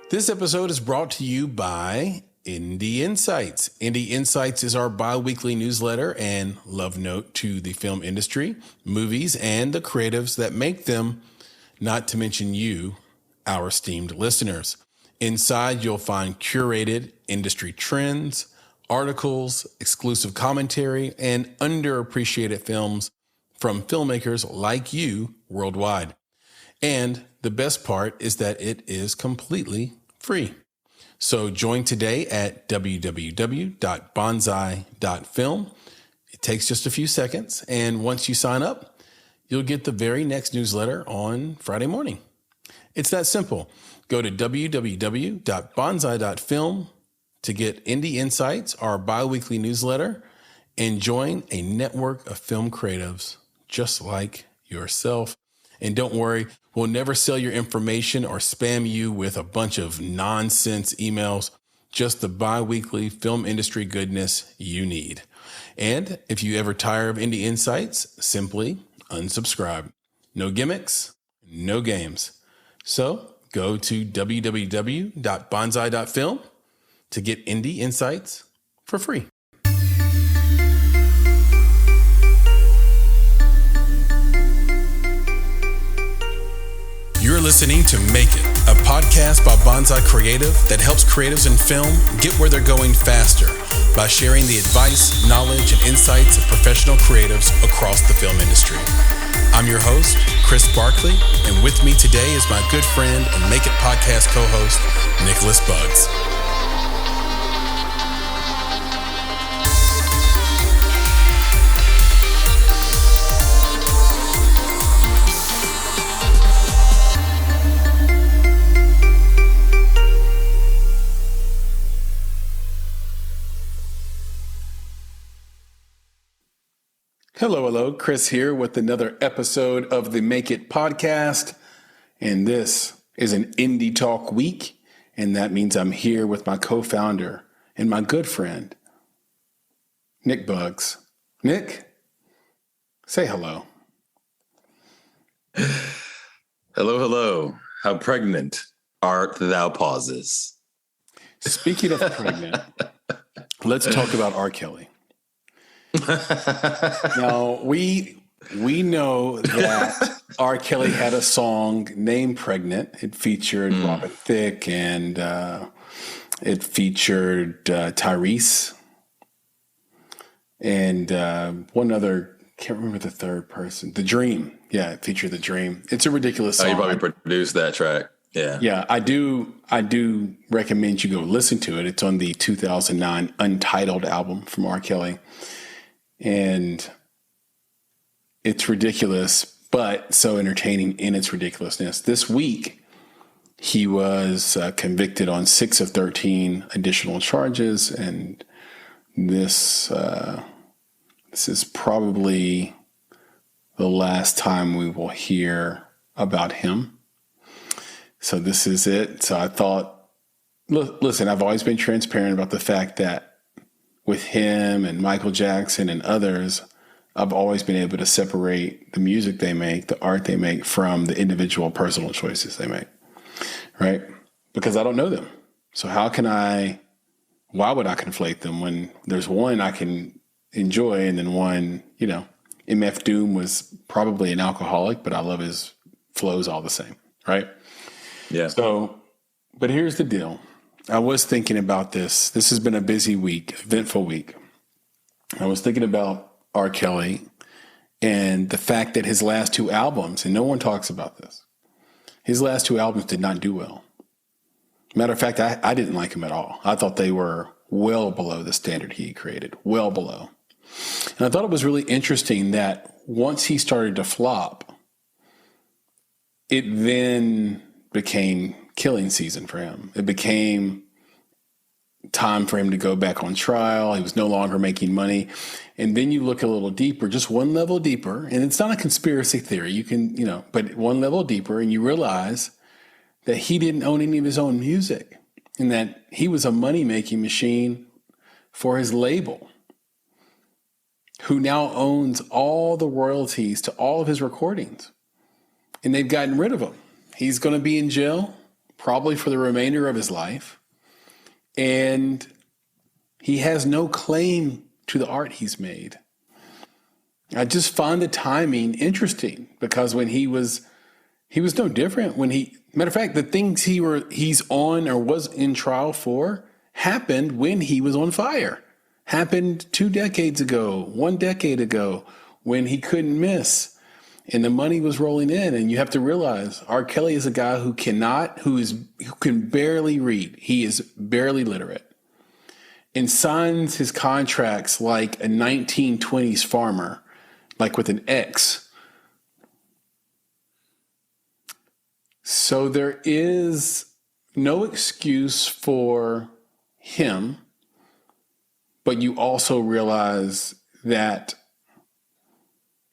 This episode is brought to you by Indie Insights. Indie Insights is our bi-weekly newsletter and love note to the film industry, movies, and the creatives that make them, not to mention you, our esteemed listeners. Inside, you'll find curated industry trends, articles, exclusive commentary, and underappreciated films from filmmakers like you worldwide. And the best part is that it is completely free. So join today at www.bonsai.film. It takes just a few seconds. And once you sign up, you'll get the very next newsletter on Friday morning. It's that simple. Go to www.bonsai.film to get Indie Insights, our bi-weekly newsletter, and join a network of film creatives just like yourself. And don't worry, we'll never sell your information or spam you with a bunch of nonsense emails, just the bi-weekly film industry goodness you need. And if you ever tire of Indie Insights, simply unsubscribe. No gimmicks, no games. So go to www.bonsai.film to get Indie Insights for free. You're listening to Make It, a podcast by Bonsai Creative that helps creatives in film get where they're going faster by sharing the advice, knowledge, and insights of professional creatives across the film industry. I'm your host, Chris Barkley, and with me today is my good friend and Make It podcast co-host, Nicholas Buggs. Hello. Chris here with another episode of the Make It podcast. And this is an Indie Talk week. And that means I'm here with my co-founder and my good friend, Nick Buggs. Nick, say hello. Hello. How pregnant art thou pauses? Speaking of pregnant, let's talk about R. Kelly. Now, we know that R. Kelly had a song named Pregnant. It featured Robin Thicke and it featured Tyrese and one other, can't remember the third person. The Dream. Yeah, it featured The Dream. It's a ridiculous song. Oh, you probably produced that track. Yeah. Yeah, I do recommend you go listen to it. It's on the 2009 Untitled album from R. Kelly. And it's ridiculous, but so entertaining in its ridiculousness. This week, he was convicted on 6 of 13 additional charges, and this is probably the last time we will hear about him. So this is it. So I thought, listen, I've always been transparent about the fact that with him and Michael Jackson and others, I've always been able to separate the music they make, the art they make, from the individual personal choices they make, right? Because I don't know them. So why would I conflate them when there's one I can enjoy and then one, MF Doom was probably an alcoholic, but I love his flows all the same, right? Yeah. So, but here's the deal. I was thinking about this. This has been a busy week, eventful week. I was thinking about R. Kelly and the fact that his last 2 albums, and no one talks about this, his last 2 albums did not do well. Matter of fact, I didn't like him at all. I thought they were well below the standard he created, well below. And I thought it was really interesting that once he started to flop, it then became killing season for him. It became time for him to go back on trial. He was no longer making money. And then you look a little deeper, just one level deeper, and it's not a conspiracy theory. You can, but one level deeper, and you realize that he didn't own any of his own music and that he was a money-making machine for his label, who now owns all the royalties to all of his recordings. And they've gotten rid of him. He's going to be in jail probably for the remainder of his life. And he has no claim to the art he's made. I just find the timing interesting because when he was no different. Matter of fact, the things he's on or was in trial for happened when he was on fire. Happened 2 decades ago, 1 decade ago, when he couldn't miss and the money was rolling in. And you have to realize R. Kelly is a guy who can barely read. He is barely literate and signs his contracts like a 1920s farmer, like with an X. So there is no excuse for him, but you also realize that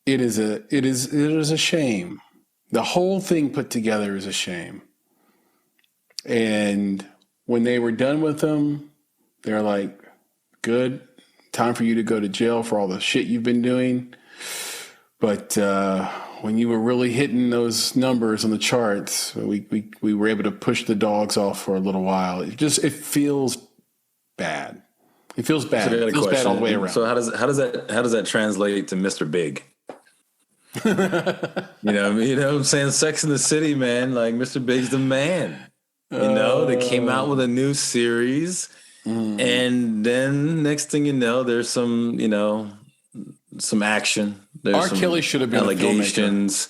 it is a shame. The whole thing put together is a shame. And when they were done with him, they're like, good, time for you to go to jail for all the shit you've been doing. But when you were really hitting those numbers on the charts, we were able to push the dogs off for a little while. It feels bad. It feels bad. So it feels bad all the way around. So how does that translate to Mr. Big? you know what I'm saying? Sex in the City, man. Like Mr. Big's the man. They came out with a new series, and then next thing you know, there's some action. There's R. Kelly should have been allegations.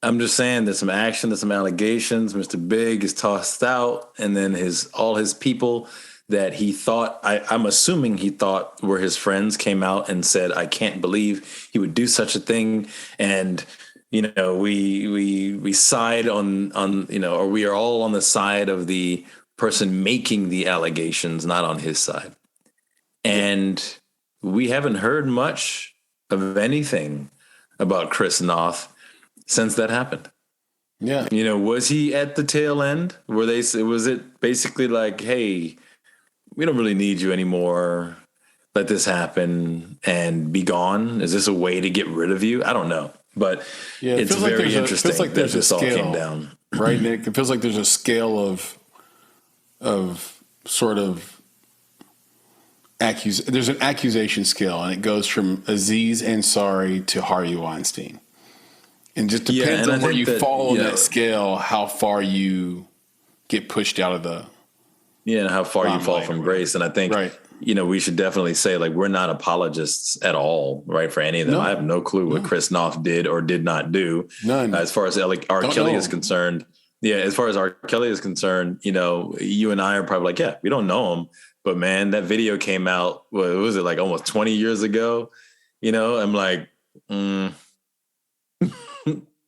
I'm just saying, there's some action, there's some allegations. Mr. Big is tossed out, and then all his people that he thought, I'm assuming he thought were his friends, came out and said, I can't believe he would do such a thing. And we side on or we are all on the side of the person making the allegations, not on his side. And we haven't heard much of anything about Chris Noth since that happened. Yeah. Was he at the tail end? Was it basically like, hey, we don't really need you anymore. Let this happen and be gone. Is this a way to get rid of you? I don't know. But it's very interesting that this all came down. Right, Nick? It feels like there's a scale of sort of there's an accusation scale, and it goes from Aziz Ansari to Harvey Weinstein. And just depends on where you fall on that scale, how far you get pushed out of the and how far you fall from grace. And I think we should definitely say, like, we're not apologists at all, right, for any of them. No. I have no clue what Chris Noth did or did not do. None. As far as R. Kelly is concerned. Yeah, as far as R. Kelly is concerned, you and I are probably like, we don't know him. But, man, that video came out, what was it, like almost 20 years ago? I'm like, that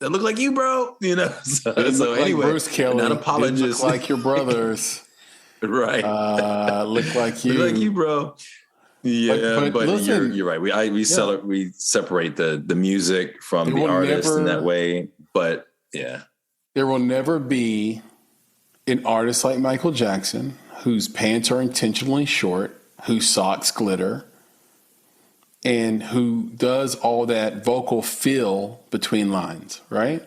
look like you, bro. So anyway, like Bruce Kelly, not apologists. Look like your brothers. Right. Look like you. Look like you, bro. Yeah, but listen, you're right. We separate the music from the artist in that way. But yeah. There will never be an artist like Michael Jackson whose pants are intentionally short, whose socks glitter, and who does all that vocal fill between lines, right?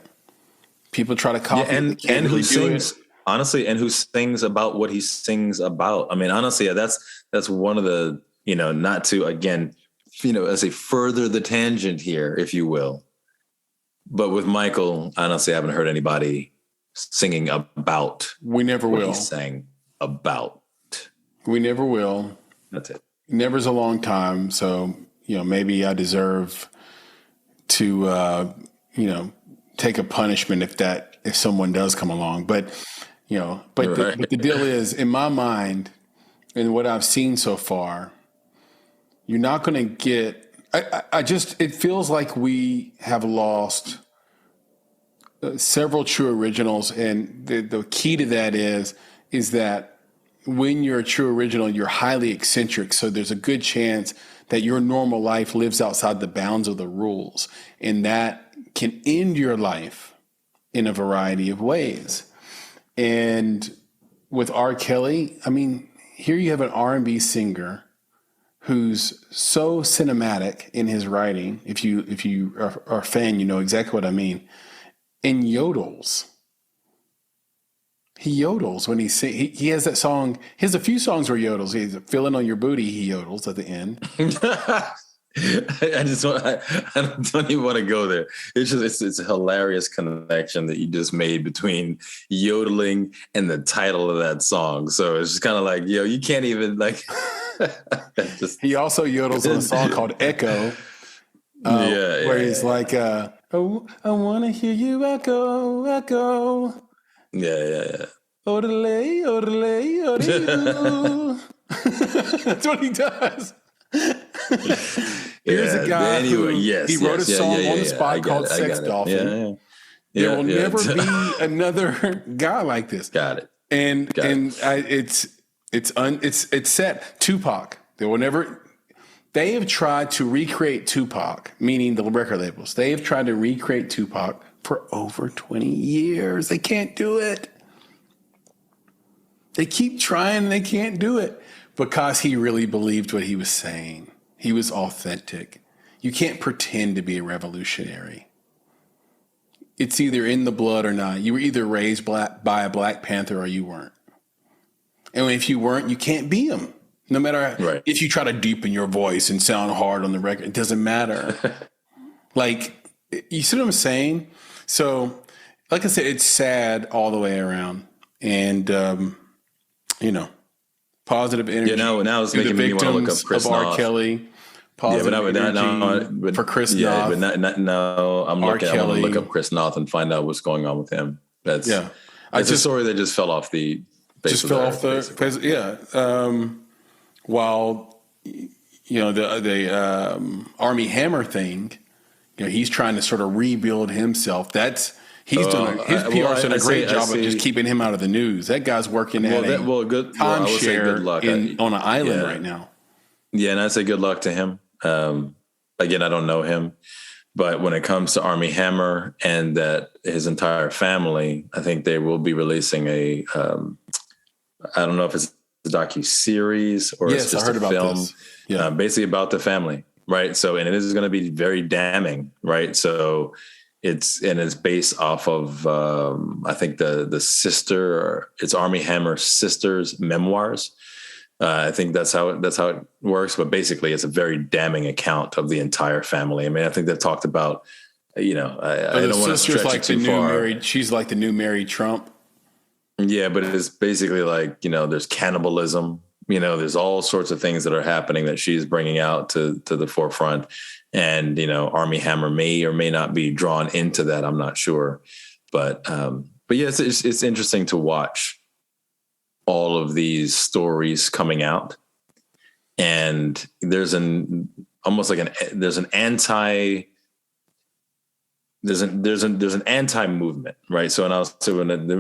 People try to copy and who sings, honestly, and who sings about what he sings about. I mean, honestly, that's one of the, not to, again, as a further the tangent here, if you will. But with Michael, honestly, I haven't heard anybody singing about. We never will. He sang about. We never will. That's it. Never's a long time. So, maybe I deserve to, take a punishment if someone does come along. But, but the deal is, in my mind, and what I've seen so far, you're not going to get. It feels like we have lost several true originals, and the key to that is that when you're a true original, you're highly eccentric. So there's a good chance that your normal life lives outside the bounds of the rules, and that can end your life in a variety of ways. And with R. Kelly, I mean, here you have an R&B singer who's so cinematic in his writing. If you are a fan, you know exactly what I mean. And yodels. He yodels when he sings. He has that song. He has a few songs where he yodels. He's feeling on your booty. He yodels at the end. I don't even want to go there. It's a hilarious connection that you just made between yodeling and the title of that song. So it's just kind of like, you can't even like. He also yodels on a song called Echo. Where he's like, oh, I want to hear you echo, echo. Yeah. Orale, orale, orale. That's what he does. Here's a guy who he wrote a song on the spot called Sex Dolphin. There will never be another guy like this. Got it. It's set. Tupac. They have tried to recreate Tupac, meaning the record labels. They have tried to recreate Tupac for over 20 years. They can't do it. They keep trying and they can't do it because he really believed what he was saying. He was authentic. You can't pretend to be a revolutionary. It's either in the blood or not. You were either raised by a Black Panther or you weren't. And if you weren't, you can't be him. No matter if you try to deepen your voice and sound hard on the record, it doesn't matter. Like, you see what I'm saying? So, like I said, it's sad all the way around. And, positive energy. Now it's making me want to look up Chris of R. Noth. Kelly. Positive energy for Chris Noth. But I'm looking. I want to look up Chris Noth and find out what's going on with him. It's a story that just fell off the face. Just fell off the face. Yeah. While the Army Hammer thing, he's trying to sort of rebuild himself. He's done his PR's done a great job of just keeping him out of the news. That guy's working at timeshare on an island right now. Yeah, and I'd say good luck to him. Again, I don't know him, but when it comes to Army Hammer and that his entire family, I think they will be releasing I don't know if it's a docu-series or it's just a film, basically about the family, right? So, and it is going to be very damning, right? So it's based off of, I think the sister, it's Army Hammer's sister's memoirs. I think that's how it works. But basically, it's a very damning account of the entire family. I mean, I think they've talked about, I don't want to stretch it too far. She's like the new Mary Trump. Yeah, but it's basically like, there's cannibalism. There's all sorts of things that are happening that she's bringing out to the forefront. And, Army Hammer may or may not be drawn into that. I'm not sure. But yeah, it's interesting to watch all of these stories coming out. And there's an anti movement, right? So,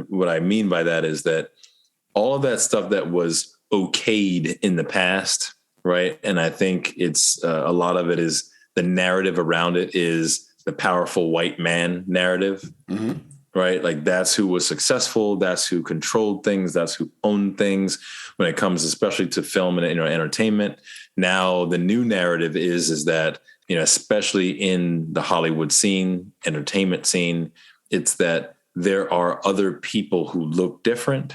what I mean by that is that all of that stuff that was okayed in the past, right? And I think it's a lot of it is the narrative around it is the powerful white man narrative, right? Like that's who was successful, that's who controlled things, that's who owned things when it comes, especially to film and entertainment. Now the new narrative is that, especially in the Hollywood scene, entertainment scene, it's that there are other people who look different,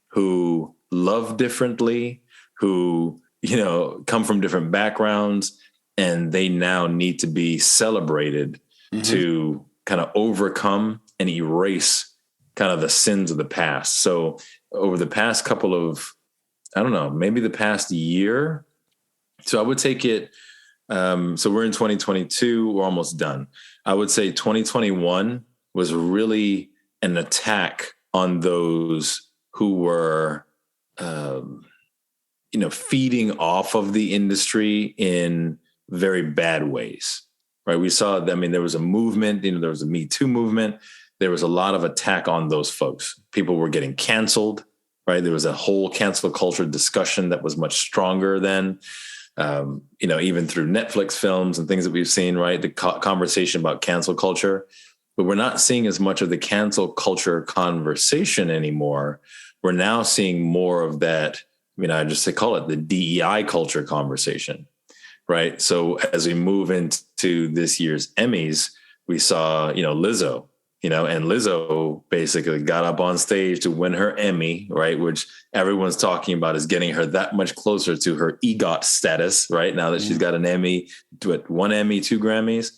who love differently, who, come from different backgrounds, and they now need to be celebrated to kind of overcome and erase kind of the sins of the past. So over the past couple of, I don't know, maybe the past year. So I would take it. So we're in 2022, we're almost done. I would say 2021 was really an attack on those who were, feeding off of the industry in very bad ways, right? We saw, there was a movement, there was a Me Too movement. There was a lot of attack on those folks. People were getting canceled, right? There was a whole cancel culture discussion that was much stronger than, even through Netflix films and things that we've seen, right? The conversation about cancel culture, but we're not seeing as much of the cancel culture conversation anymore. We're now seeing more of that, I call it the DEI culture conversation, right? So as we move into this year's Emmys, we saw, Lizzo, and Lizzo basically got up on stage to win her Emmy, right? Which everyone's talking about is getting her that much closer to her EGOT status, right? Now that she's got an Emmy, one Emmy, 2 Grammys.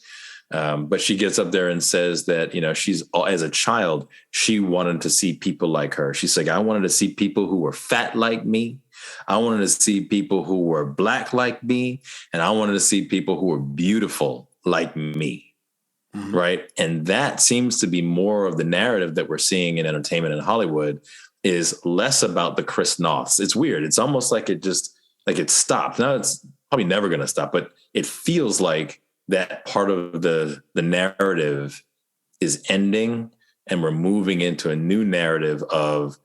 But she gets up there and says that, she's, as a child, she wanted to see people like her. She's like, I wanted to see people who were fat like me. I wanted to see people who were black like me. And I wanted to see people who were beautiful like me. Mm-hmm. Right. And that seems to be more of the narrative that we're seeing in entertainment in Hollywood, is less about the Chris Noths. It's weird. It's almost like it stopped. Now it's probably never going to stop, but it feels like that part of the narrative is ending, and we're moving into a new narrative of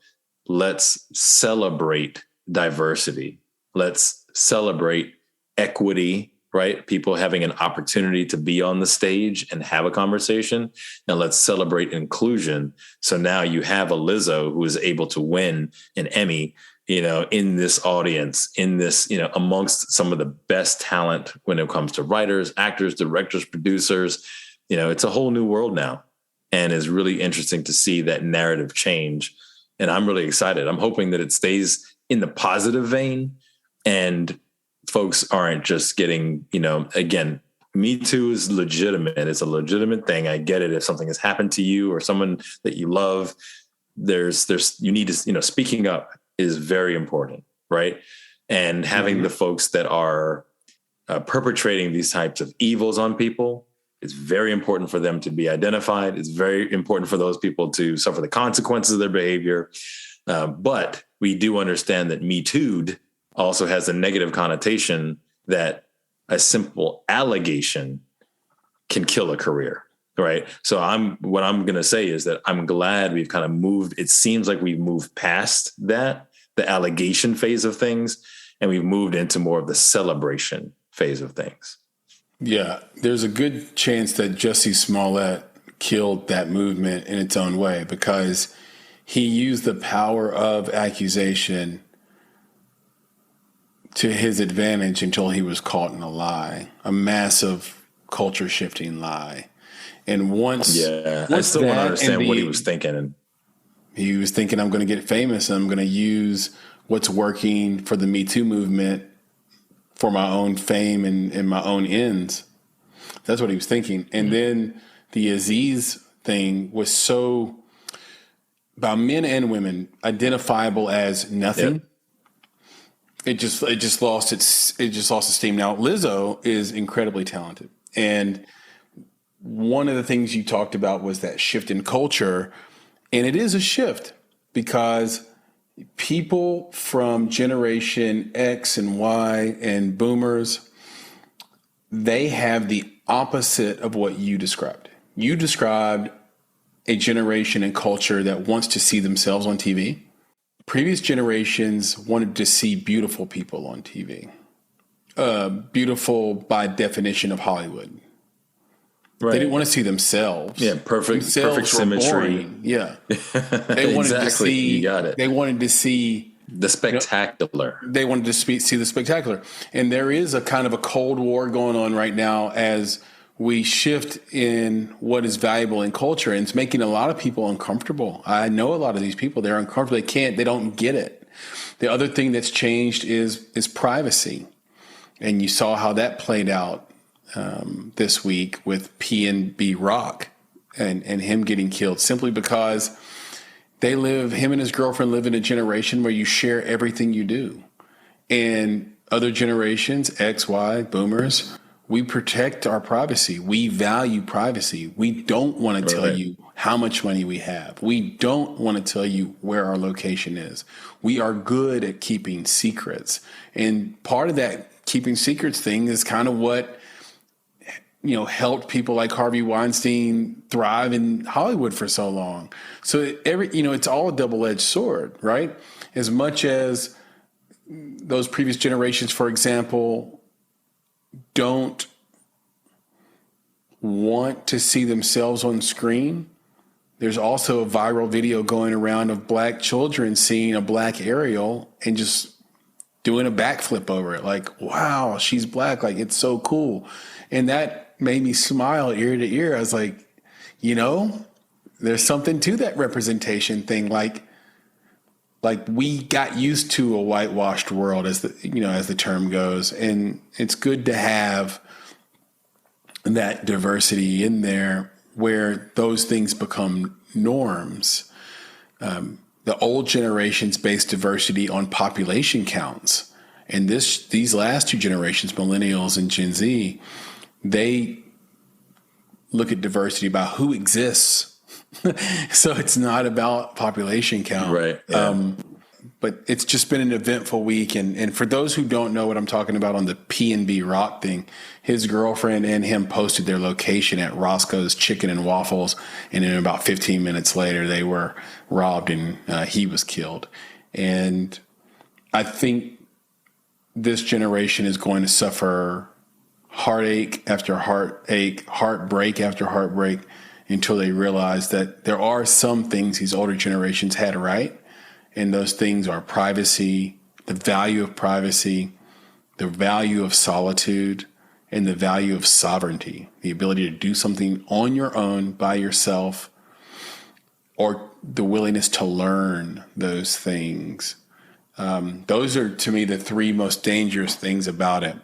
let's celebrate diversity. Let's celebrate equity, right? People having an opportunity to be on the stage and have a conversation, and let's celebrate inclusion. So now you have a Lizzo who is able to win an Emmy, in this audience, in this, amongst some of the best talent when it comes to writers, actors, directors, producers. It's a whole new world now, and it's really interesting to see that narrative change. And I'm really excited. I'm hoping that it stays in the positive vein, and folks aren't just getting, again, Me Too is legitimate. It's a legitimate thing. I get it. If something has happened to you or someone that you love, you need to, speaking up is very important, right? And having the folks that are perpetrating these types of evils on people, it's very important for them to be identified. It's very important for those people to suffer the consequences of their behavior. But we do understand that Me Too'd also has a negative connotation that a simple allegation can kill a career, right? So what I'm going to say is that I'm glad we've kind of moved. It seems like we've moved past the allegation phase of things, and we've moved into more of the celebration phase of things. Yeah, there's a good chance that Jussie Smollett killed that movement in its own way, because he used the power of accusation to his advantage until he was caught in a lie, a massive culture shifting lie. And once I still want to understand what he was thinking. He was thinking, I'm going to get famous and I'm going to use what's working for the Me Too movement for my own fame and my own ends. That's what he was thinking. And then the Aziz thing was so, by men and women, identifiable as nothing. Yep. It just lost its steam. Now, Lizzo is incredibly talented. And one of the things you talked about was that shift in culture. And it is a shift, because people from Generation X and Y and boomers, they have the opposite of what you described. You described a generation and culture that wants to see themselves on TV. Previous generations wanted to see beautiful people on TV. Beautiful by definition of Hollywood. Right. They didn't want to see themselves. Yeah, perfect symmetry. Yeah. They wanted to see, you got it. They wanted to see the spectacular. They wanted to see the spectacular. And there is a kind of a Cold War going on right now as we shift in what is valuable in culture, and it's making a lot of people uncomfortable. I know a lot of these people, they're uncomfortable. They don't get it. The other thing that's changed is privacy. And you saw how that played out this week with PNB Rock and him getting killed, simply because him and his girlfriend live in a generation where you share everything you do. And other generations, X, Y, boomers, we protect our privacy. We value privacy. We don't want to tell you how much money we have. We don't want to tell you where our location is. We are good at keeping secrets. And part of that keeping secrets thing is kind of what, helped people like Harvey Weinstein thrive in Hollywood for so long. So it's all a double-edged sword, right? As much as those previous generations, for example, don't want to see themselves on screen, there's also a viral video going around of black children seeing a black Ariel and just doing a backflip over it. Like, wow, she's black. Like, it's so cool. And that made me smile ear to ear. I was like, there's something to that representation thing. Like we got used to a whitewashed world, as the term goes, and it's good to have that diversity in there where those things become norms. The old generations based diversity on population counts, and these last two generations, millennials and Gen Z, they look at diversity about who exists. So it's not about population count. Right. Yeah. But it's just been an eventful week. And for those who don't know what I'm talking about on the P&B Rock thing, his girlfriend and him posted their location at Roscoe's Chicken and Waffles. And then about 15 minutes later, they were robbed and he was killed. And I think this generation is going to suffer heartache after heartache, heartbreak after heartbreak, until they realize that there are some things these older generations had right. And those things are privacy, the value of privacy, the value of solitude, and the value of sovereignty, the ability to do something on your own by yourself, or the willingness to learn those things. Those are, to me, the three most dangerous things about it.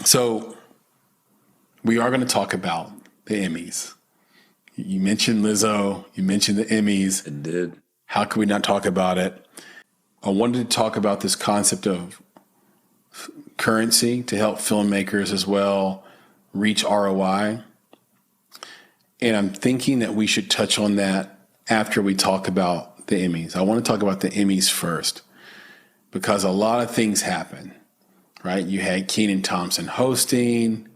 So we are going to talk about the Emmys. You mentioned Lizzo. You mentioned the Emmys. I did. How could we not talk about it? I wanted to talk about this concept of currency to help filmmakers as well reach ROI. And I'm thinking that we should touch on that after we talk about the Emmys. I want to talk about the Emmys first because a lot of things happen, right? You had Kenan Thompson hosting.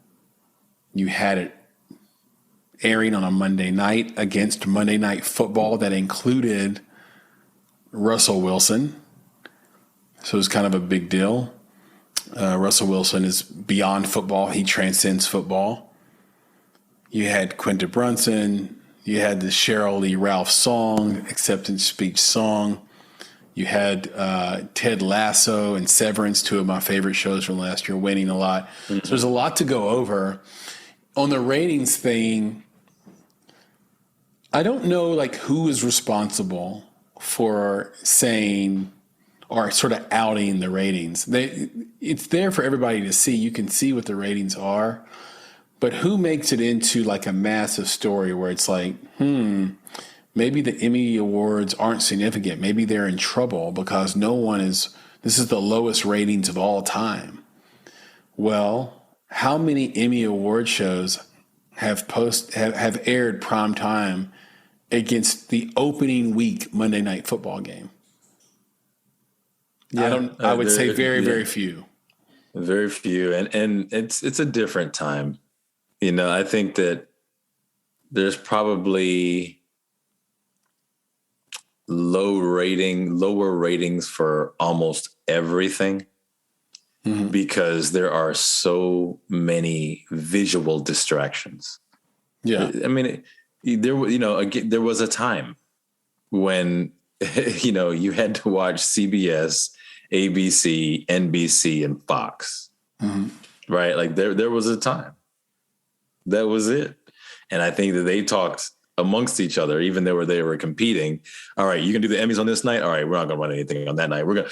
You had it airing on a Monday night against Monday Night Football that included Russell Wilson. So it's kind of a big deal. Russell Wilson is beyond football. He transcends football. You had Quinta Brunson. You had the Cheryl Lee Ralph song, acceptance speech song. You had Ted Lasso and Severance, two of my favorite shows from last year, winning a lot. Mm-hmm. So there's a lot to go over. On the ratings thing, I don't know like who is responsible for saying or sort of outing the ratings. It's there for everybody to see. You can see what the ratings are, but who makes it into like a massive story where it's like, maybe the Emmy Awards aren't significant. Maybe they're in trouble because this is the lowest ratings of all time. Well, how many Emmy Award shows have aired prime time against the opening week Monday Night Football game? Yeah, I would say very few. Very few. And it's a different time. I think that there's probably lower ratings for almost everything. Mm-hmm. Because there are so many visual distractions. Yeah. I mean, there was a time when, you had to watch CBS, ABC, NBC, and Fox, mm-hmm. right? Like there was a time. That was it. And I think that they talked amongst each other, even though they were competing. All right, you can do the Emmys on this night. All right, we're not going to run anything on that night. We're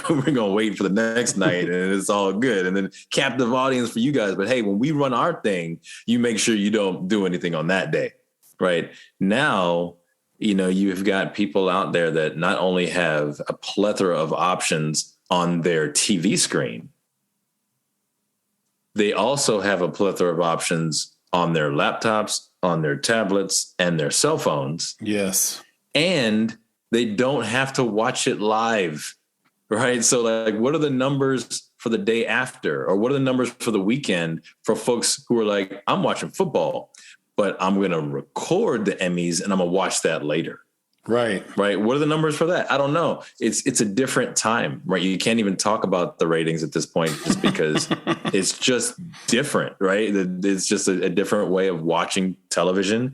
going to wait for the next night, and it's all good. And then captive audience for you guys. But hey, when we run our thing, you make sure you don't do anything on that day, right? Now, you've got people out there that not only have a plethora of options on their TV screen, they also have a plethora of options on their laptops, on their tablets, and their cell phones. Yes. And they don't have to watch it live, right? So like, what are the numbers for the day after? Or what are the numbers for the weekend for folks who are like, I'm watching football, but I'm going to record the Emmys and I'm going to watch that later. Right. Right. What are the numbers for that? I don't know. It's a different time, right? You can't even talk about the ratings at this point just because it's just different, right? It's just a different way of watching television.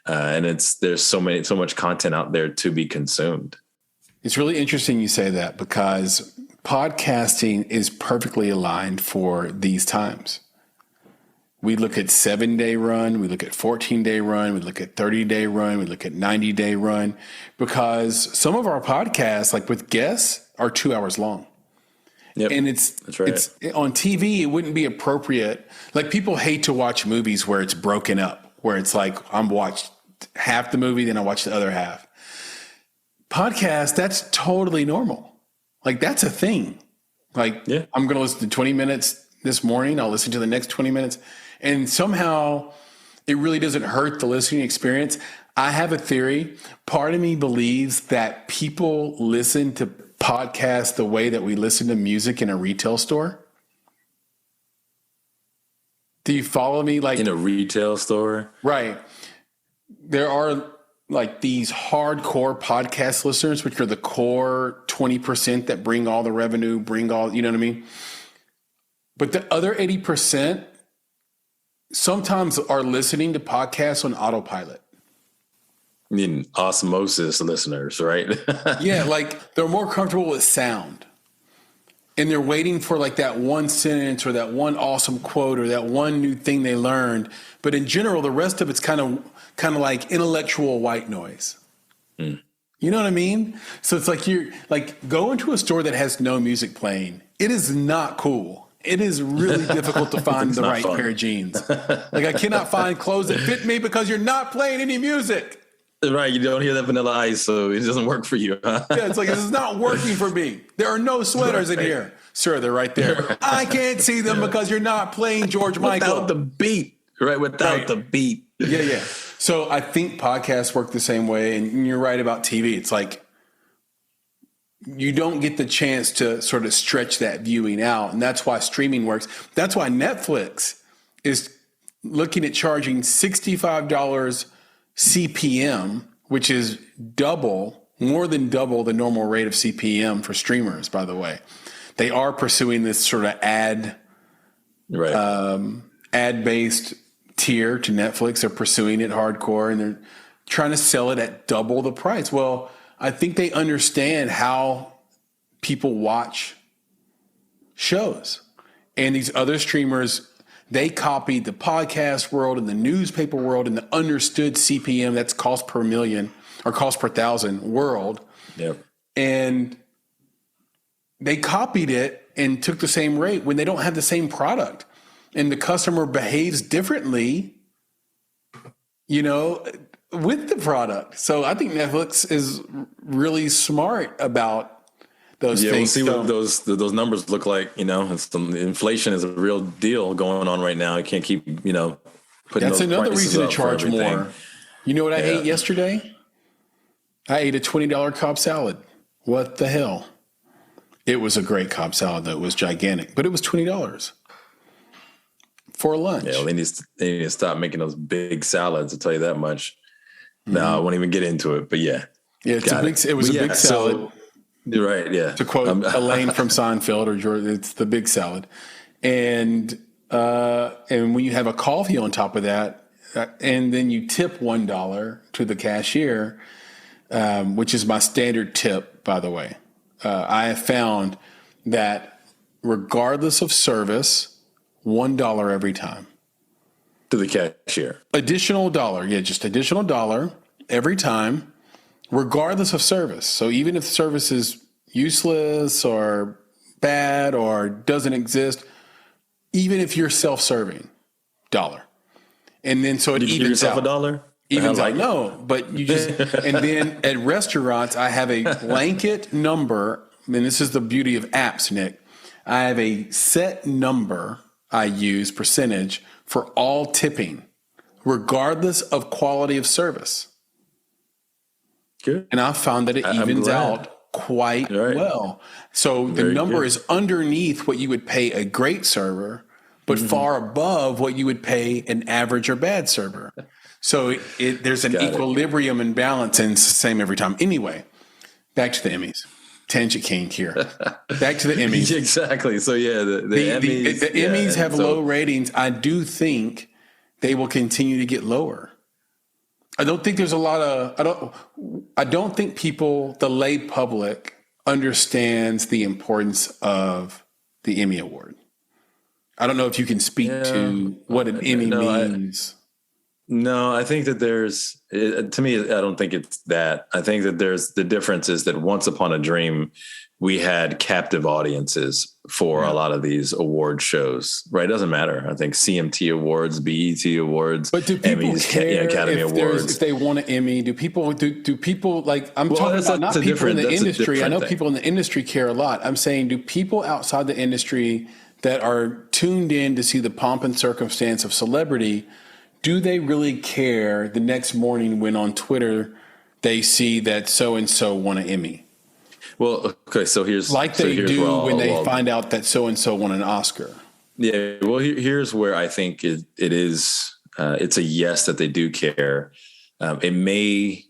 And there's so much content out there to be consumed. It's really interesting you say that because podcasting is perfectly aligned for these times. We look at 7-day run, we look at 14-day run, we look at 30-day run, we look at 90-day run, because some of our podcasts, like with guests, are 2 hours long. Yep. And that's right. it's on TV, it wouldn't be appropriate. Like, people hate to watch movies where it's broken up, where it's like, I'm watched half the movie, then I watch the other half. Podcast, that's totally normal. Like, that's a thing. Like, I'm going to listen to 20 minutes this morning. I'll listen to the next 20 minutes. And somehow it really doesn't hurt the listening experience. I have a theory. Part of me believes that people listen to podcasts the way that we listen to music in a retail store. Do you follow me? Like, in a retail store? Right. There are like these hardcore podcast listeners, which are the core 20% that bring all the revenue, bring all, you know what I mean? But the other 80% sometimes are listening to podcasts on autopilot. I mean, osmosis listeners, right? Yeah, like they're more comfortable with sound. And they're waiting for like that one sentence or that one awesome quote or that one new thing they learned. But in general, the rest of it's kind of like intellectual white noise. You know what I mean? So it's like you're like, go into a store that has no music playing. It is not cool. It is really difficult to find the right pair of jeans. Like, I cannot find clothes that fit me because you're not playing any music. Right, you don't hear that Vanilla Ice, so it doesn't work for you. Huh? Yeah, it's like, this is not working for me. There are no sweaters in here. Sir, they're right there. I can't see them because you're not playing George Michael. Without the beat, right? Without the beat. Yeah. So I think podcasts work the same way, and you're right about TV. It's like you don't get the chance to sort of stretch that viewing out, and that's why streaming works. That's why Netflix is looking at charging $65 CPM, which is more than double the normal rate of CPM for streamers, by the way. They are pursuing this sort of ad-based tier to Netflix. They're pursuing it hardcore, and they're trying to sell it at double the price. Well, I think they understand how people watch shows. And these other streamers, they copied the podcast world and the newspaper world and the understood CPM, that's cost per million or cost per thousand world. Yep. And they copied it and took the same rate when they don't have the same product. And the customer behaves differently, with the product. So I think Netflix is really smart about those things. We'll see what those numbers look like. Inflation is a real deal going on right now. You can't keep, putting That's those another prices reason to up charge for everything. more. You know what I ate yesterday? I ate a $20 Cobb salad. What the hell? It was a great Cobb salad, though. It was gigantic, but it was $20 for lunch. Yeah, well, they need to stop making those big salads. I'll tell you that much. No, I won't even get into it, but yeah. Yeah, it was a big salad. You're right, yeah. To quote Elaine from Seinfeld, or George, it's the big salad. And when you have a coffee on top of that, and then you tip $1 to the cashier, which is my standard tip, by the way. I have found that regardless of service, $1 every time. To the cashier. Additional $1. Yeah, just additional $1 every time, regardless of service. So even if the service is useless or bad or doesn't exist, even if you're self-serving, $1. And then so it Did you evens give yourself out. $1? Evens out. No, but you just, and then at restaurants, I have a blanket number, and this is the beauty of apps, Nick. I have a set number I use, percentage, for all tipping, regardless of quality of service. Good. And I found that it evens out quite well. So the number is underneath what you would pay a great server, but far above what you would pay an average or bad server. So there's an equilibrium and balance, and it's the same every time. Anyway, back to the Emmys. Tangent king here. Back to the Emmys. Exactly. So yeah, the Emmys. The Emmys have low ratings. I do think they will continue to get lower. I don't think there's a lot of. I don't think the lay public, understands the importance of the Emmy Award. I don't know if you can speak to what an Emmy means. No, I think that to me, I don't think it's that. I think that the difference is that Once Upon a Dream, we had captive audiences for a lot of these award shows, right? It doesn't matter. I think CMT Awards, BET Awards, but do people Emmys, care Academy Awards. If they want an Emmy? Do people like, I'm talking about not people in the industry. I know people in the industry care a lot. I'm saying, do people outside the industry that are tuned in to see the pomp and circumstance of celebrity, do they really care the next morning when on Twitter they see that so-and-so won an Emmy? Well, okay, so here's when they find out that so-and-so won an Oscar. Yeah, well, here's where I think it is. It's a yes that they do care. It may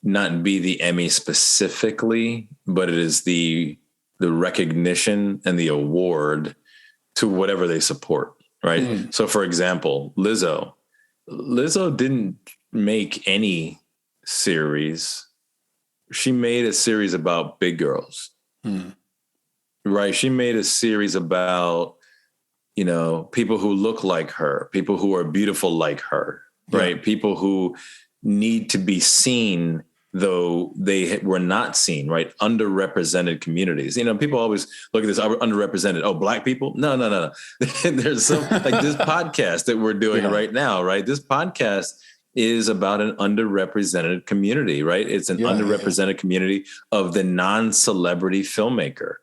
not be the Emmy specifically, but it is the recognition and the award to whatever they support, right? Mm. So, for example, Lizzo didn't make any series. She made a series about big girls, right? She made a series about, people who look like her, people who are beautiful like her, right? People who need to be seen, though they were not seen, right? Underrepresented communities. People always look at this underrepresented. Oh, Black people? No. There's some like this podcast that we're doing right now, right? This podcast is about an underrepresented community, right? It's an underrepresented community of the non-celebrity filmmaker.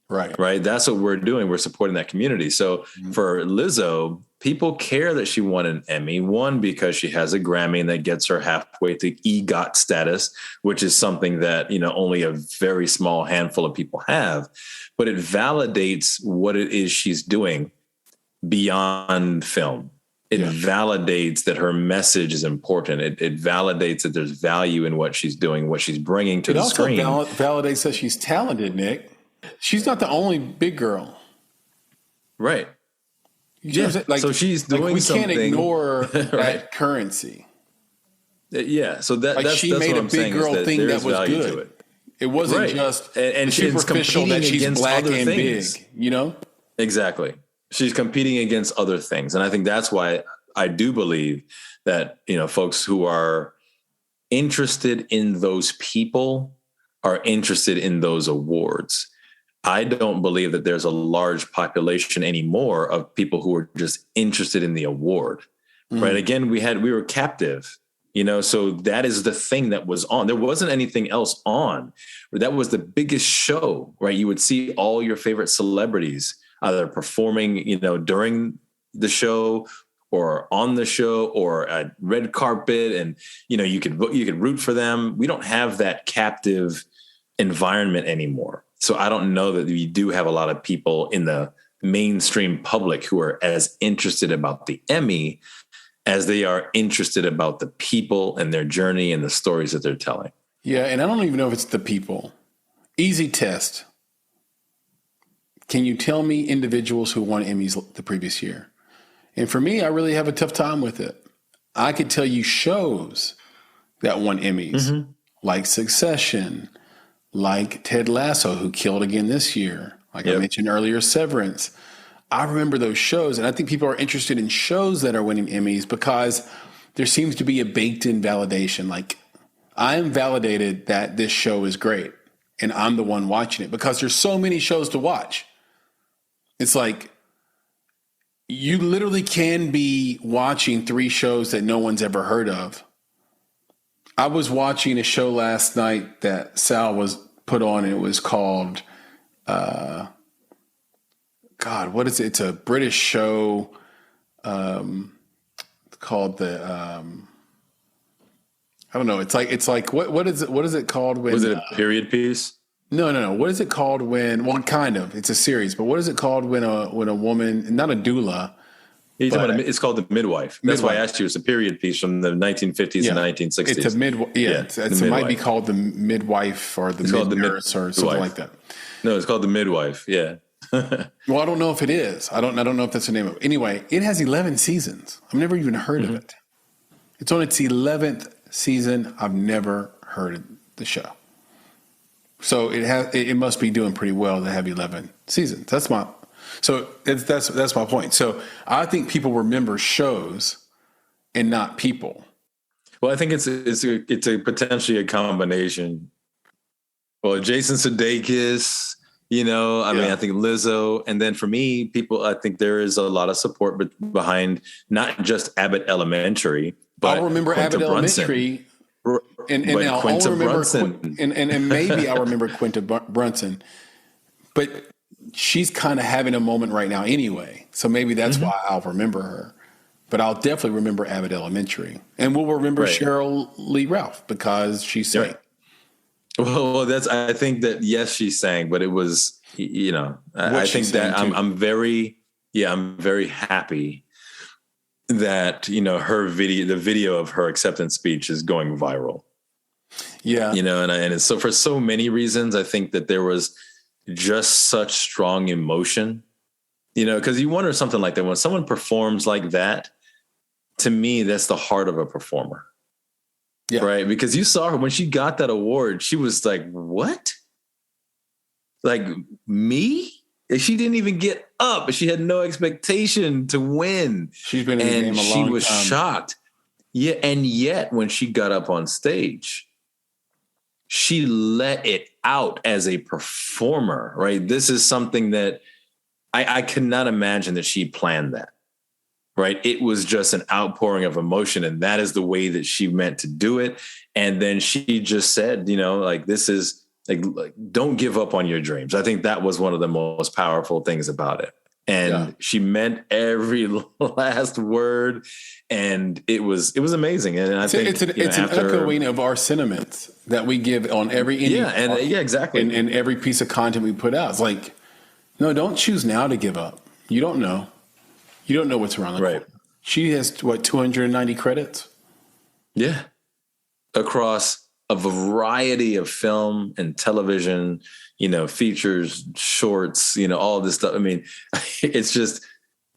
Right. That's what we're doing. We're supporting that community. So for Lizzo, people care that she won an Emmy. One, because she has a Grammy and that gets her halfway to EGOT status, which is something that, only a very small handful of people have. But it validates what it is she's doing beyond film. It validates that her message is important. It validates that there's value in what she's doing, what she's bringing to the screen. It also validates that she's talented, Nick. She's not the only big girl. Right. So she's doing something. We can't ignore that currency. Yeah. So that's she made a big girl thing that was good. It wasn't just and she's competing that she's against black and things. Big, Exactly. She's competing against other things. And I think that's why I do believe that, folks who are interested in those people are interested in those awards. I don't believe that there's a large population anymore of people who are just interested in the award, right? Again, we were captive, so that is the thing that was on. There wasn't anything else on. That was the biggest show, right? You would see all your favorite celebrities either performing, during the show or on the show or at red carpet. And, you could root for them. We don't have that captive environment anymore. So I don't know that we do have a lot of people in the mainstream public who are as interested about the Emmy as they are interested about the people and their journey and the stories that they're telling. Yeah. And I don't even know if it's the people. Easy test. Can you tell me individuals who won Emmys the previous year? And for me, I really have a tough time with it. I could tell you shows that won Emmys, like Succession, like Ted Lasso, who killed again this year. Like I mentioned earlier, Severance. I remember those shows, and I think people are interested in shows that are winning Emmys because there seems to be a baked-in validation. Like, I am validated that this show is great, and I'm the one watching it because there's so many shows to watch. It's like you literally can be watching 3 shows that no one's ever heard of. I was watching a show last night that Sal was put on, and it was called, what is it? It's a British show called I don't know. It's like what is it called when? Was it a period piece? No. What is it called when? Well, kind of. It's a series, but what is it called when a woman, not a doula? It's called The Midwife. That's why I asked you. It's a period piece from the 1950s and 1960s. It's a midwife. It might be called The Midwife or the Mid-Nurse or something like that. No, it's called The Midwife. Yeah. Well, I don't know if it is. I don't know if that's the name of it. Anyway, it has 11 seasons. I've never even heard of it. It's on its 11th season. I've never heard of the show. So it must be doing pretty well to have 11 seasons. That's So that's my point. So I think people remember shows and not people. Well, I think it's a potentially a combination. Well, Jason Sudeikis, I mean, I think Lizzo. And then for me, people, I think there is a lot of support behind not just Abbott Elementary, but I'll remember Quinta Abbott Brunson. Elementary. And now Quinta Brunson. And maybe I'll remember Quinta Brunson. But she's kind of having a moment right now anyway. So maybe that's why I'll remember her. But I'll definitely remember Abbott Elementary. And we'll remember Cheryl Lee Ralph because she sang. Well, I think that, yes, she sang, but it was, I think that I'm very happy that, the video of her acceptance speech is going viral. Yeah. And it's so for so many reasons, I think that there was just such strong emotion, because you wonder something like that when someone performs like that. To me, that's the heart of a performer. Yeah. Right. Because you saw her when she got that award, she was like, what? Like me? She didn't even get up. She had no expectation to win. She's been in the game a long time. And she was shocked. Yeah. And yet when she got up on stage, she let it out as a performer, right? This is something that I cannot imagine that she planned that. Right. It was just an outpouring of emotion. And that is the way that she meant to do it. And then she just said, this is like, don't give up on your dreams. I think that was one of the most powerful things about it. And she meant every last word. And it was amazing. And I think it's an echoing of our sentiments that we give on every exactly. And every piece of content we put out. It's like, no, don't choose now to give up. You don't know. You don't know what's around the corner. She has, 290 credits? Yeah. Across a variety of film and television, features, shorts, all this stuff. I mean, it's just,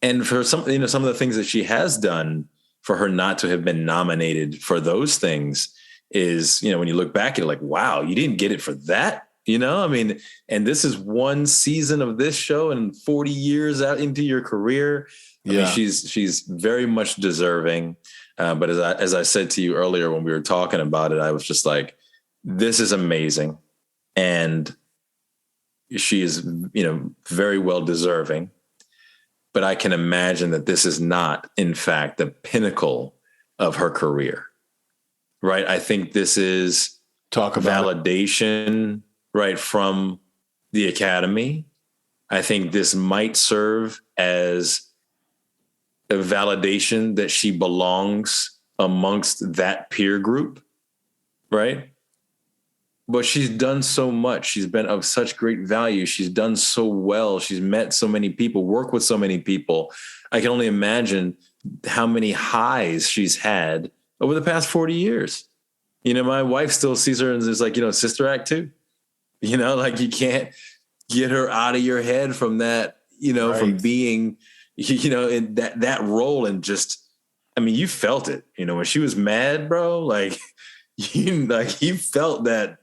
and for some of the things that she has done, for her not to have been nominated for those things is, when you look back, you're like, wow, you didn't get it for that? I mean, and this is one season of this show and 40 years out into your career. I mean, she's very much deserving. But as I said to you earlier when we were talking about it, I was just like, this is amazing. And she is, very well deserving. But I can imagine that this is not, in fact, the pinnacle of her career. Right. I think this is validation, right, from the Academy. I think this might serve as a validation that she belongs amongst that peer group, right? But she's done so much. She's been of such great value. She's done so well. She's met so many people, worked with so many people. I can only imagine how many highs she's had over the past 40 years. My wife still sees her and is like, Sister Act 2. Like you can't get her out of your head from that, from being in that role. And just, I mean, you felt it, when she was mad, bro, like you felt that,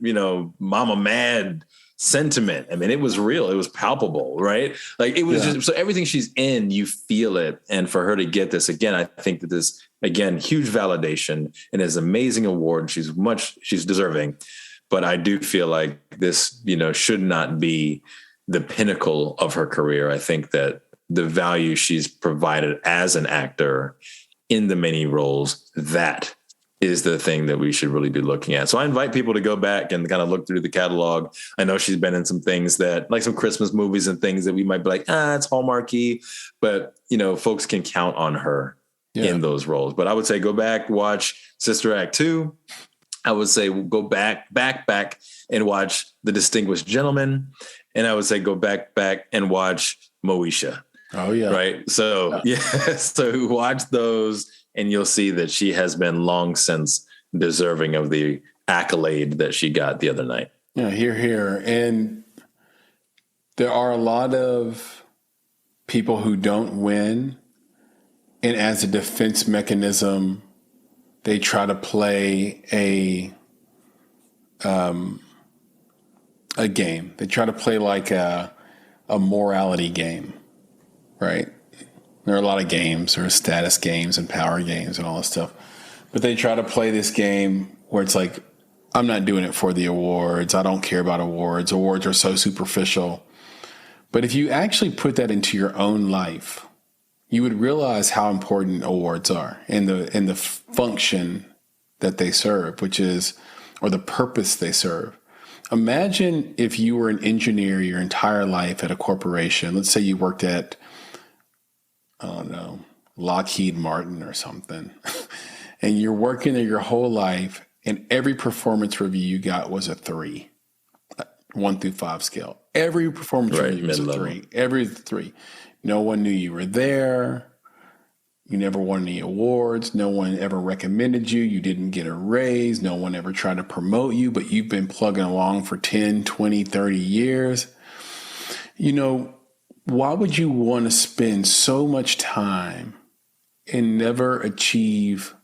mama mad sentiment. I mean, it was real. It was palpable, right? Like it was just, so everything she's in, you feel it. And for her to get this again, I think that this, again, huge validation and is an amazing award. She's deserving, but I do feel like this, should not be the pinnacle of her career. I think that the value she's provided as an actor in the many roles, that is the thing that we should really be looking at. So I invite people to go back and kind of look through the catalog. I know she's been in some things that, like some Christmas movies and things that we might be like, it's Hallmarky, but folks can count on her in those roles. But I would say go back, watch Sister Act 2. I would say go back and watch The Distinguished Gentleman. And I would say go back and watch Moesha. Oh, yeah. Right. So, so watch those and you'll see that she has been long since deserving of the accolade that she got the other night. Yeah, here. And there are a lot of people who don't win. And as a defense mechanism, they try to play a game. They try to play like a morality game. right? There are a lot of games. There are status games and power games and all this stuff. But they try to play this game where it's like, I'm not doing it for the awards. I don't care about awards. Awards are so superficial. But if you actually put that into your own life, you would realize how important awards are and the function that they serve, which is, or the purpose they serve. Imagine if you were an engineer your entire life at a corporation. Let's say you worked at, I don't know, Lockheed Martin or something, and you're working there your whole life, and every performance review you got was a 3, 1 through 5 scale. Every performance review was a 3. Every 3. No one knew you were there. You never won any awards. No one ever recommended you. You didn't get a raise. No one ever tried to promote you, but you've been plugging along for 10, 20, 30 years. You know, why would you want to spend so much time and never achieve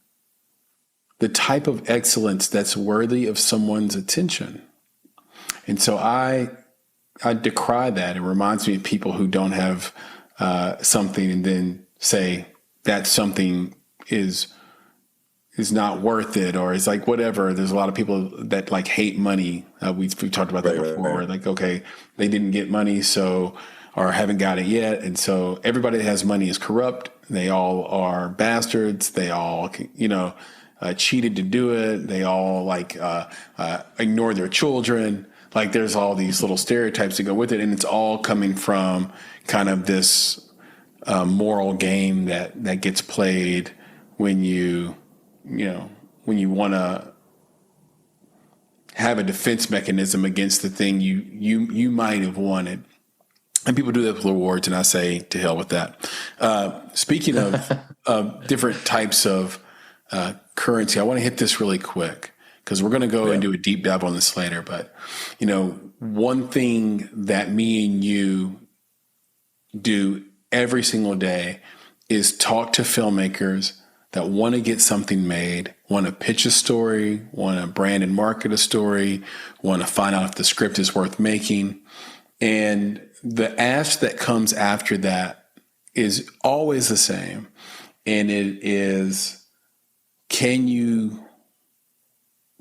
the type of excellence that's worthy of someone's attention? And so I decry that. It reminds me of people who don't have something and then say that something is not worth it, or is like whatever. There's a lot of people that like hate money. We've talked about that before. Right. Like, okay, they didn't get money, so, or haven't got it yet. And so everybody that has money is corrupt. They all are bastards. They all, cheated to do it. They all ignore their children. Like there's all these little stereotypes that go with it. And it's all coming from kind of this moral game that gets played when you want to have a defense mechanism against the thing you might have wanted. And people do that with awards, and I say to hell with that. Speaking of different types of currency, I want to hit this really quick because we're going to go and do a deep dive on this later. But, one thing that me and you do every single day is talk to filmmakers that want to get something made, want to pitch a story, want to brand and market a story, want to find out if the script is worth making. And the ask that comes after that is always the same. And it is, can you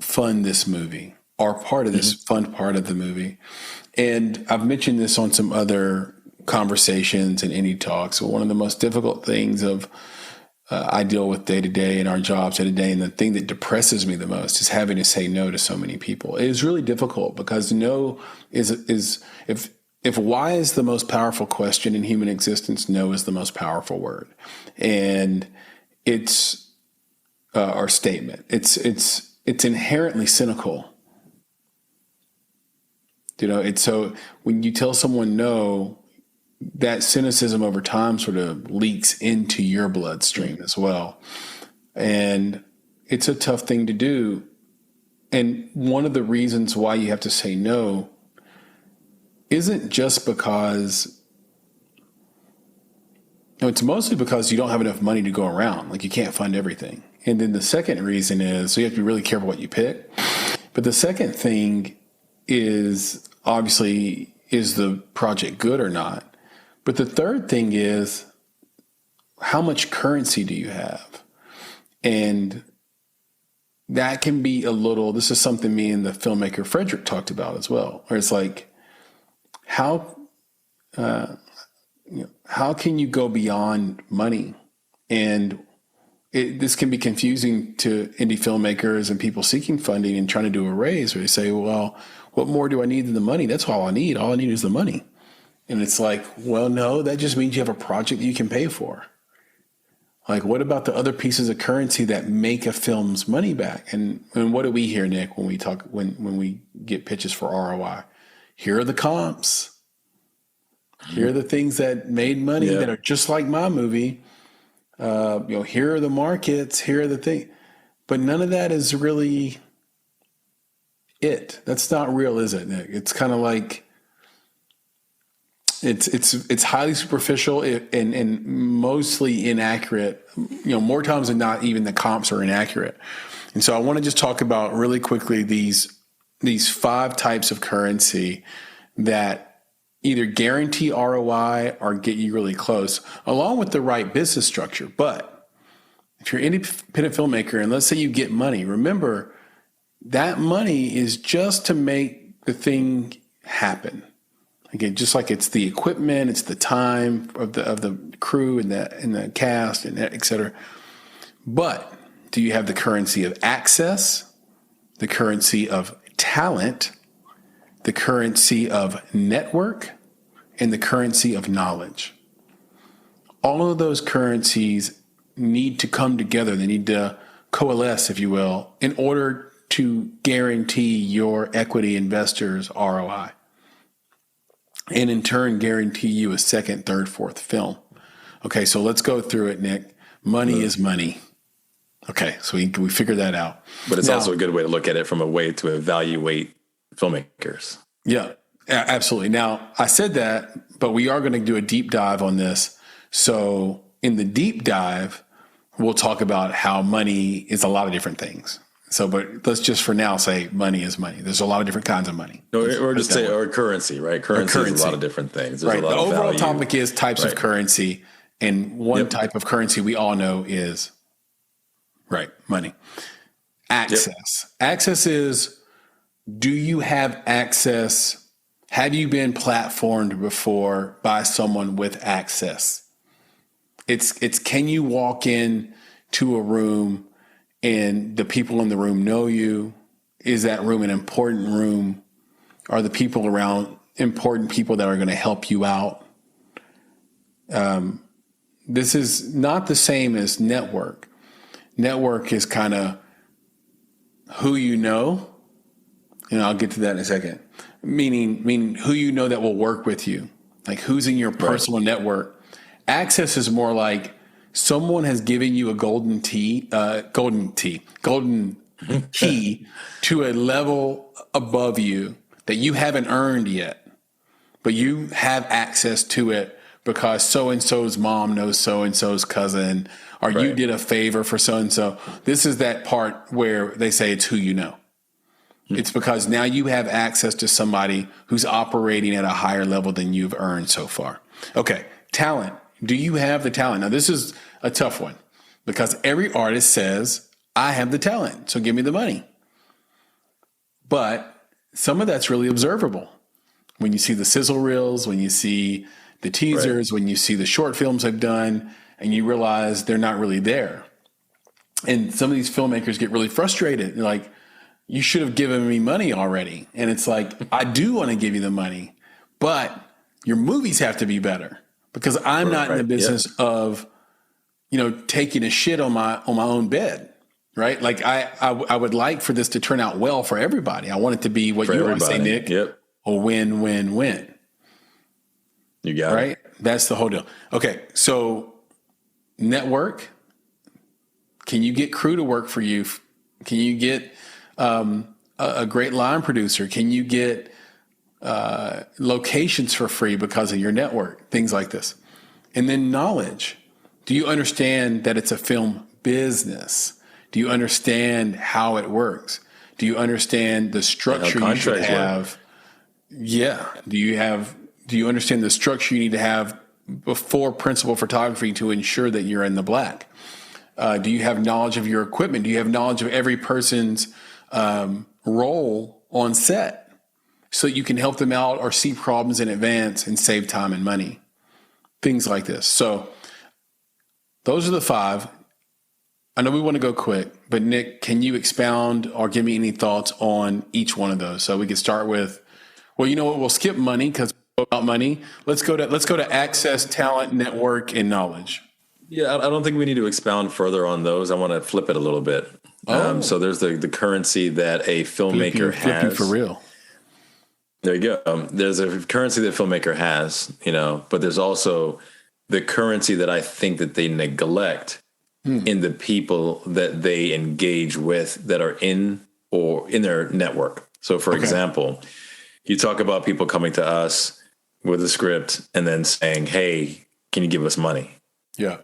fund this movie or part of this, fund part of the movie? And I've mentioned this on some other conversations and Indie talks. So one of the most difficult things I deal with day to day in our jobs day to day, and the thing that depresses me the most is having to say no to so many people. It is really difficult because no is if why is the most powerful question in human existence, no is the most powerful word, and it's our statement. It's inherently cynical. It's so when you tell someone no, that cynicism over time sort of leaks into your bloodstream as well. And it's a tough thing to do. And one of the reasons why you have to say no isn't just because, it's mostly because you don't have enough money to go around. Like you can't fund everything. And then the second reason is, so you have to be really careful what you pick. But the second thing is obviously, is the project good or not? But the third thing is, how much currency do you have? And that can be this is something me and the filmmaker Frederick talked about as well, where it's like, how can you go beyond money? And this can be confusing to indie filmmakers and people seeking funding and trying to do a raise, where they say, well, what more do I need than the money? That's all I need. All I need is the money. And it's like, well, no, that just means you have a project that you can pay for. Like, what about the other pieces of currency that make a film's money back? And what do we hear, Nick, when we talk, when we get pitches for ROI? Here are the comps. Here are the things that made money that are just like my movie. Here are the markets. Here are the things. But none of that is really it. That's not real, is it, Nick? It's kind of like, it's highly superficial and mostly inaccurate. More times than not, even the comps are inaccurate. And so I want to just talk about really quickly these 5 types of currency that either guarantee ROI or get you really close, along with the right business structure. But if you're an independent filmmaker and let's say you get money, remember that money is just to make the thing happen. Again, just like it's the equipment, it's the time of the crew and the cast and et cetera. But do you have the currency of access, the currency of talent, the currency of network, and the currency of knowledge? All of those currencies need to come together. They need to coalesce, if you will, in order to guarantee your equity investors ROI. And in turn, guarantee you a second, third, fourth film. Okay, so let's go through it, Nick. Money is money. Okay, so we figured that out. But it's also a good way to look at it from a way to evaluate filmmakers. Yeah, absolutely. Now, I said that, but we are going to do a deep dive on this. So in the deep dive, we'll talk about how money is a lot of different things. So, but let's just for now say money is money. There's a lot of different kinds of money. Or just say, or currency, right? Currency is a lot of different things. There's right. A lot the of overall value. Topic is types of currency. And one type of currency we all know is, right, money. Access. Access is, do you have access? Have you been platformed before by someone with access? It's can you walk in to a room and the people in the room know you? Is that room an important room? Are the people around important people that are going to help you out? This is not the same as network. Network is kind of who you know, and I'll get to that in a second. Meaning who you know that will work with you, like who's in your personal network. Access is more like someone has given you a golden key to a level above you that you haven't earned yet, but you have access to it because so-and-so's mom knows so-and-so's cousin, or you did a favor for so-and-so. This is that part where they say it's who you know. It's because now you have access to somebody who's operating at a higher level than you've earned so far. Okay, talent. Do you have the talent? Now, this is a tough one because every artist says, I have the talent, so give me the money. But some of that's really observable. When you see the sizzle reels, when you see the teasers, when you see the short films I've done, and you realize they're not really there. And some of these filmmakers get really frustrated. They're like, you should have given me money already. And it's like, I do want to give you the money, but your movies have to be better because I'm not in the business of, taking a shit on my own bed. Right. Like I would like for this to turn out well for everybody. I want it to be what you want to say, Nick, a win-win-win. You got it. Right. That's the whole deal. Okay. So network, can you get crew to work for you? Can you get a great line producer? Can you get locations for free because of your network? Things like this. And then knowledge. Do you understand that it's a film business? Do you understand how it works? Do you understand the structure you should have? Yeah. Do you understand the structure you need to have before principal photography to ensure that you're in the black? Do you have knowledge of your equipment? Do you have knowledge of every person's role on set so you can help them out or see problems in advance and save time and money? Things like this. So those are the 5. I know we want to go quick, but Nick, can you expound or give me any thoughts on each one of those? So we can start with, well, you know what? We'll skip money because about money. Let's go to access, talent, network, and knowledge. Yeah, I don't think we need to expound further on those. I want to flip it a little bit. So there's the currency that a filmmaker has. Flip you for real. There you go. There's a currency that a filmmaker has, but there's also the currency that I think that they neglect in the people that they engage with that are in their network. So for example, you talk about people coming to us with a script and then saying, hey, can you give us money? Yeah.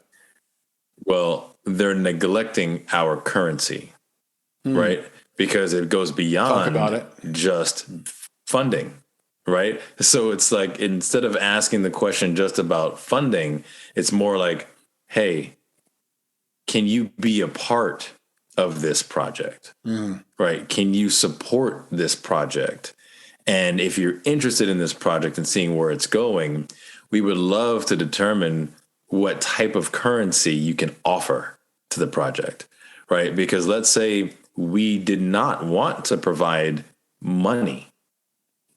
Well, they're neglecting our currency, right? Because it goes beyond just funding, right? So it's like, instead of asking the question just about funding, it's more like, hey, can you be a part of this project? Right? Can you support this project? And if you're interested in this project and seeing where it's going, we would love to determine what type of currency you can offer to the project, right? Because let's say we did not want to provide money,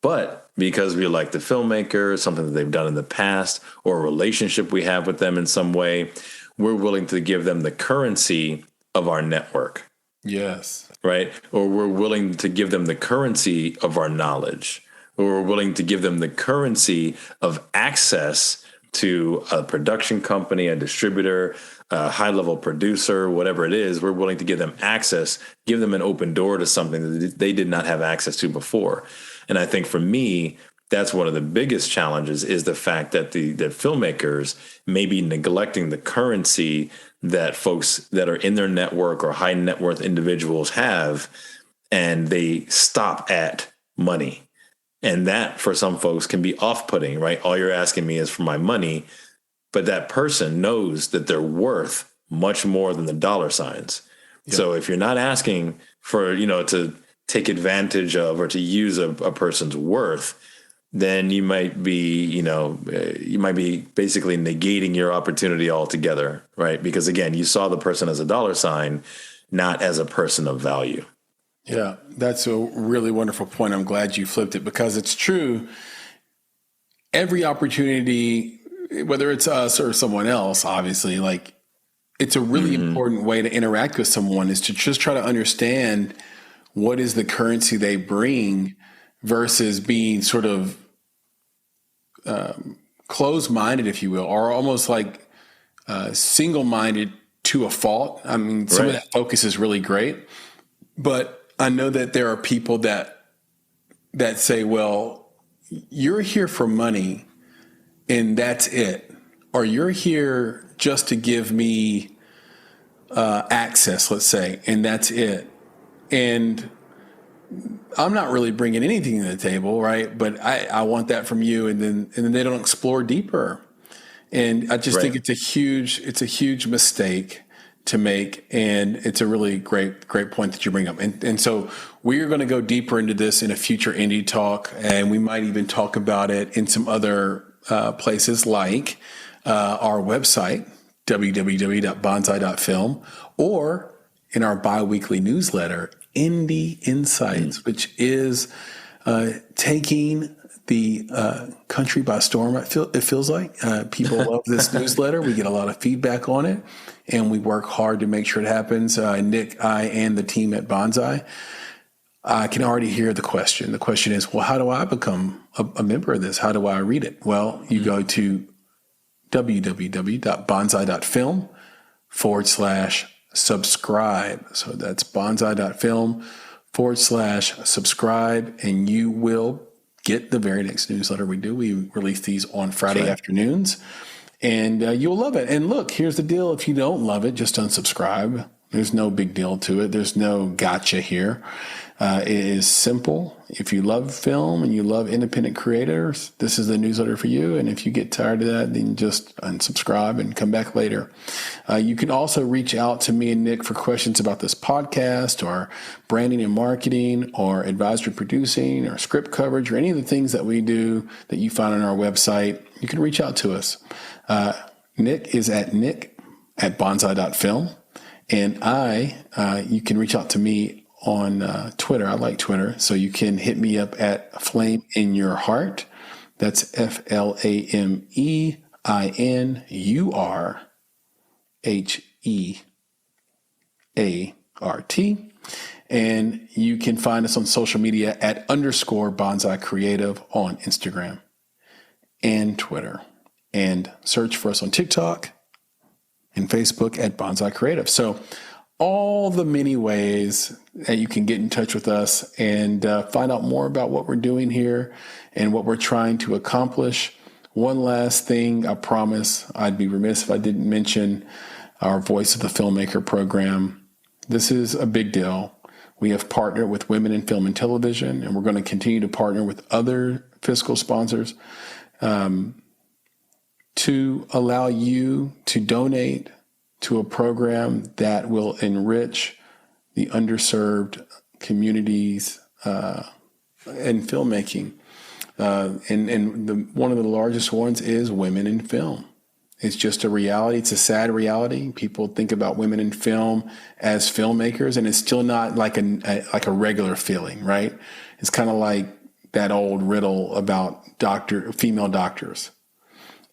but because we like the filmmaker, something that they've done in the past, or a relationship we have with them in some way, we're willing to give them the currency of our network. Yes. Right? Or we're willing to give them the currency of our knowledge, or we're willing to give them the currency of access to a production company, a distributor, a high-level producer, whatever it is. We're willing to give them access, give them an open door to something that they did not have access to before. And I think for me, that's one of the biggest challenges, is the fact that the filmmakers may be neglecting the currency that folks that are in their network or high net worth individuals have, and they stop at money. And that, for some folks, can be off-putting, right? All you're asking me is for my money, but that person knows that they're worth much more than the dollar signs. Yeah. So if you're not asking for, to take advantage of or to use a person's worth, then you might be basically negating your opportunity altogether, right? Because again, you saw the person as a dollar sign, not as a person of value. Yeah, that's a really wonderful point. I'm glad you flipped it, because it's true. Every opportunity, whether it's us or someone else, obviously, like, it's a really important way to interact with someone, is to just try to understand what is the currency they bring, versus being sort of closed-minded, if you will, or almost like single-minded to a fault. I mean, some of that focus is really great, but I know that there are people that say, well, you're here for money and that's it. Or you're here just to give me access, let's say, and that's it. And I'm not really bringing anything to the table, right? But I want that from you, and then they don't explore deeper. And I just think it's a huge mistake to make, and it's a really great point that you bring up. And so we are going to go deeper into this in a future Indie Talk, and we might even talk about it in some other places, like our website, www.bonsai.film, or in our bi-weekly newsletter, Indie Insights, which is taking the country by storm. It feels like people love this newsletter. We get a lot of feedback on it, and we work hard to make sure it happens. Nick, I, and the team at Bonsai. I can already hear the question. The question is, well, how do I become a member of this? How do I read it? Well, you go to www.bonsai.film/subscribe. So that's bonsai.film/subscribe, and you will get the very next newsletter we do. We release these on Friday afternoons, and you'll love it. And look, here's the deal. If you don't love it, just unsubscribe. There's no big deal to it. There's no gotcha here. It is simple. If you love film and you love independent creators, this is the newsletter for you. And if you get tired of that, then just unsubscribe and come back later. You can also reach out to me and Nick for questions about this podcast, or branding and marketing, or advisory producing, or script coverage, or any of the things that we do that you find on our website. You can reach out to us. Nick is at nick@bonsai.film. And you can reach out to me on Twitter. I like Twitter. So you can hit me up at Flame in Your Heart. That's FLAMEINURHEART. And you can find us on social media at _Bonsai Creative on Instagram and Twitter. And search for us on TikTok and Facebook at Bonsai Creative. So all the many ways that you can get in touch with us and find out more about what we're doing here and what we're trying to accomplish. One last thing, I promise I'd be remiss if I didn't mention our Voice of the Filmmaker program. This is a big deal. We have partnered with Women in Film and Television, and we're going to continue to partner with other non-fiscal sponsors, to allow you to donate to a program that will enrich the underserved communities in filmmaking. One of the largest ones is women in film. It's just a reality. It's a sad reality. People think about women in film as filmmakers, and it's still not like a regular feeling, right? It's kind of like that old riddle about female doctors.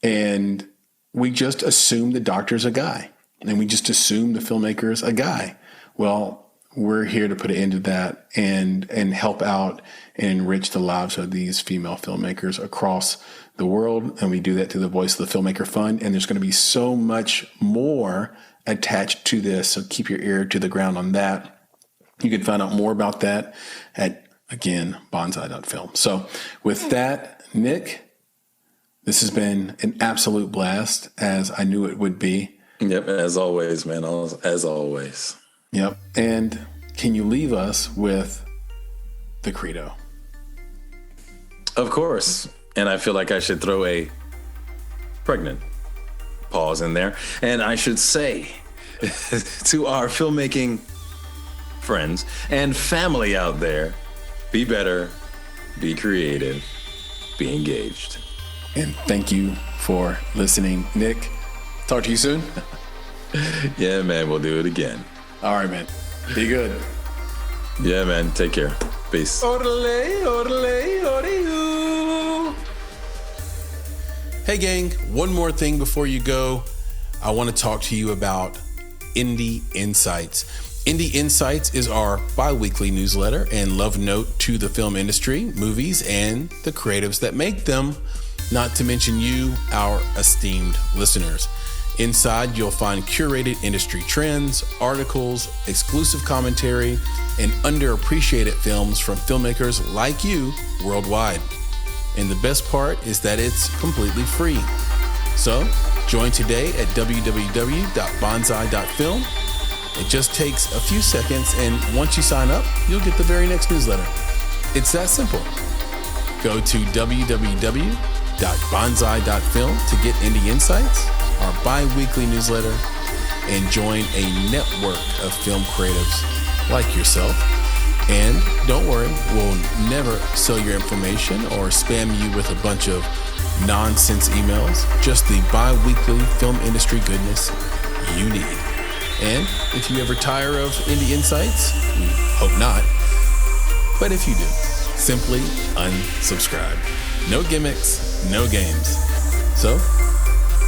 And we just assume the doctor's a guy, and we just assume the filmmaker's a guy. Well, we're here to put an end to that and help out and enrich the lives of these female filmmakers across the world. And we do that through the Voice of the Filmmaker Fund. And there's going to be so much more attached to this. So keep your ear to the ground on that. You can find out more about that at, again, bonsai.film. So with that, Nick, this has been an absolute blast, as I knew it would be. Yep, as always, man, as always. Yep. And can you leave us with the credo? Of course. And I feel like I should throw a pregnant pause in there. And I should say to our filmmaking friends and family out there, be better, be creative, be engaged. And thank you for listening, Nick. Talk to you soon. Yeah, man, we'll do it again. All right, man. Be good. Yeah, man. Take care. Peace. Hey, gang. One more thing before you go. I want to talk to you about Indie Insights. Indie Insights is our bi-weekly newsletter and love note to the film industry, movies, and the creatives that make them, not to mention you, our esteemed listeners. Inside, you'll find curated industry trends, articles, exclusive commentary, and underappreciated films from filmmakers like you worldwide. And the best part is that it's completely free. So, join today at www.bonsai.film. It just takes a few seconds, and once you sign up, you'll get the very next newsletter. It's that simple. Go to www.bonsai.film to get Indie Insights, our bi-weekly newsletter, and join a network of film creatives like yourself. And don't worry, we'll never sell your information or spam you with a bunch of nonsense emails, just the bi-weekly film industry goodness you need. And if you ever tire of Indie Insights, we hope not, but if you do, simply unsubscribe. No gimmicks, no games. So,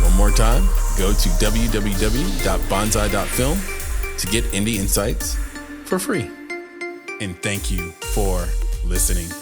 one more time, go to www.bonsai.film to get Indie Insights for free. And thank you for listening.